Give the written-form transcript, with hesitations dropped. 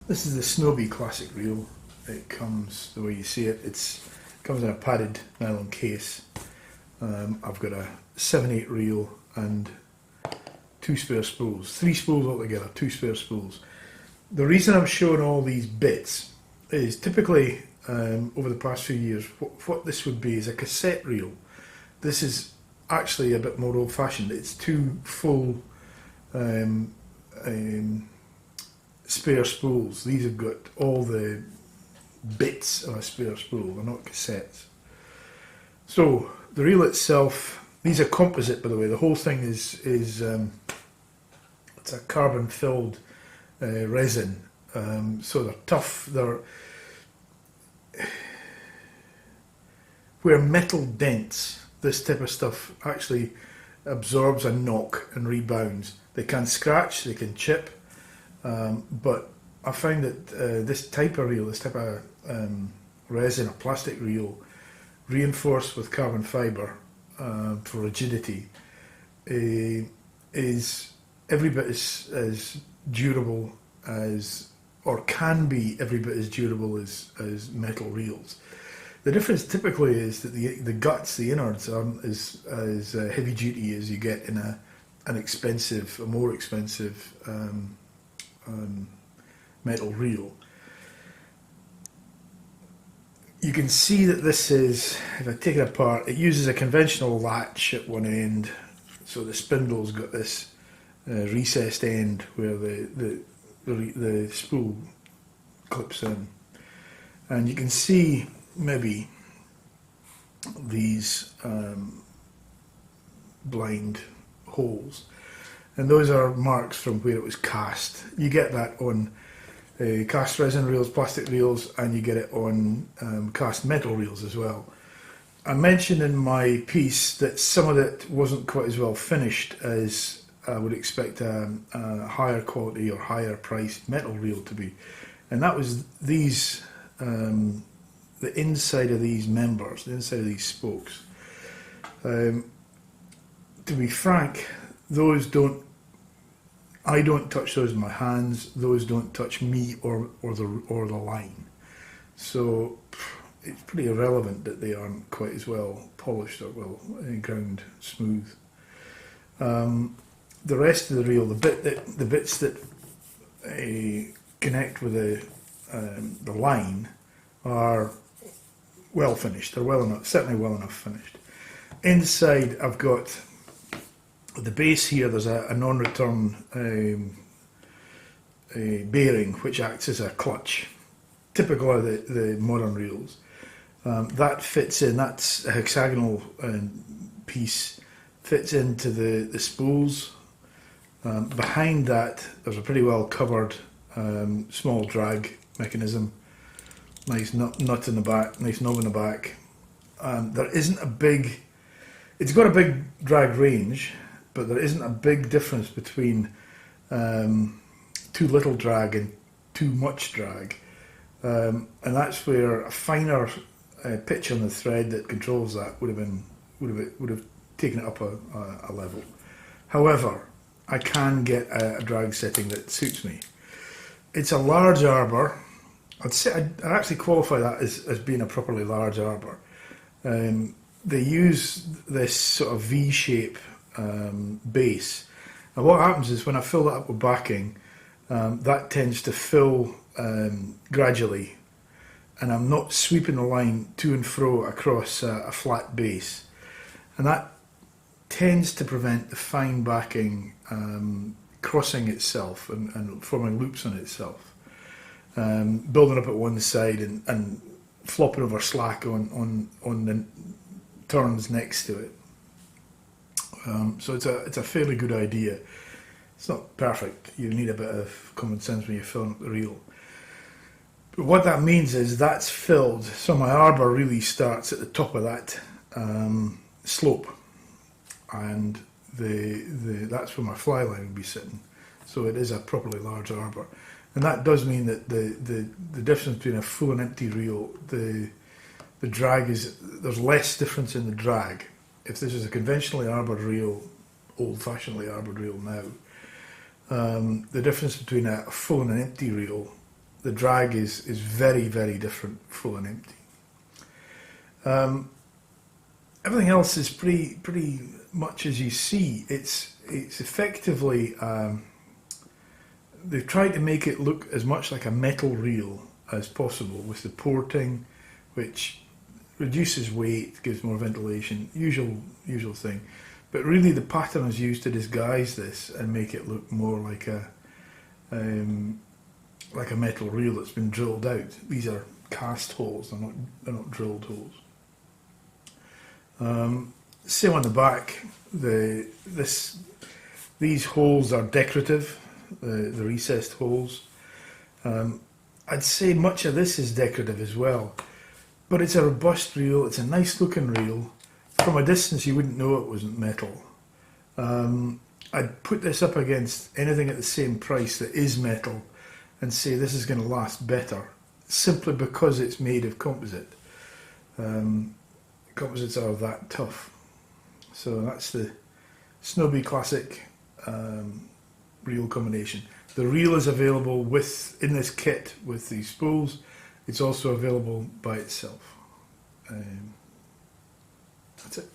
This is the Snowbee Classic reel. It comes the way you see it. It comes in a padded nylon case. I've got a 7/8 reel and 2 spare spools. 3 spools altogether, 2 spare spools. The reason I'm showing all these bits is typically over the past few years what this would be is a cassette reel. This is actually a bit more old fashioned. It's 2 full spare spools. These have got all the bits of a spare spool, they're not cassettes. So the reel itself, these are composite by the way, the whole thing is it's a carbon filled resin, so they're tough. They're where metal dents, this type of stuff actually absorbs a knock and rebounds. They can scratch, they can chip, but I find that this type of reel, this type of resin or plastic reel, reinforced with carbon fibre for rigidity, is every bit as durable as, or can be every bit as durable as metal reels. The difference typically is that the guts, the innards, aren't as heavy duty as you get in a more expensive metal reel. You can see that this is, if I take it apart, it uses a conventional latch at one end, so the spindle's got this recessed end where the spool clips in, and you can see maybe these blind holes, and those are marks from where it was cast. You get that on cast resin reels, plastic reels, and you get it on cast metal reels as well. I mentioned in my piece that some of it wasn't quite as well finished as I would expect a higher quality or higher priced metal reel to be, and that was these the inside of these members, the inside of these spokes. To be frank, I don't touch those with my hands. Those don't touch me or the line. So it's pretty irrelevant that they aren't quite as well polished or well ground smooth. The rest of the reel, the bits that connect with the line are well finished. They're well enough, certainly well enough finished. Inside, I've got the base here. There's a non-return bearing which acts as a clutch, typical of the modern reels. That fits in. That's a hexagonal piece. Fits into the spools. Behind that, there's a pretty well covered small drag mechanism. Nice nut in the back, nice knob in the back. There isn't a big, it's got a big drag range, but there isn't a big difference between too little drag and too much drag. And that's where a finer pitch on the thread that controls that would have taken it up a level. However, I can get a drag setting that suits me. It's a large arbor. I'd actually qualify that as being a properly large arbor. They use this sort of V-shape base, and what happens is when I fill that up with backing, that tends to fill gradually, and I'm not sweeping the line to and fro across a flat base, and that tends to prevent the fine backing crossing itself and forming loops on itself. Building up at one side and flopping over slack on the turns next to it. So it's a fairly good idea. It's not perfect. You need a bit of common sense when you're filling up the reel. But what that means is that's filled. So my arbor really starts at the top of that slope, and that's where my fly line would be sitting. So it is a properly large arbor. And that does mean that the difference between a full and empty reel, the drag is, there's less difference in the drag. If this is a conventionally arboured reel, old-fashionedly arboured reel now, the difference between a full and an empty reel the drag is very, very different, full and empty. Everything else is pretty much as you see. It's effectively they've tried to make it look as much like a metal reel as possible with the porting, which reduces weight, gives more ventilation, usual thing. But really, the pattern is used to disguise this and make it look more like a metal reel that's been drilled out. These are cast holes; they're not drilled holes. Same on the back. These holes are decorative. The recessed holes. I'd say much of this is decorative as well, but it's a robust reel. It's a nice looking reel. From a distance, you wouldn't know it wasn't metal. I'd put this up against anything at the same price that is metal and say this is going to last better, simply because it's made of composite. Composites are that tough. So that's the Snowbee Classic reel combination. The reel is available in this kit with these spools. It's also available by itself. That's it.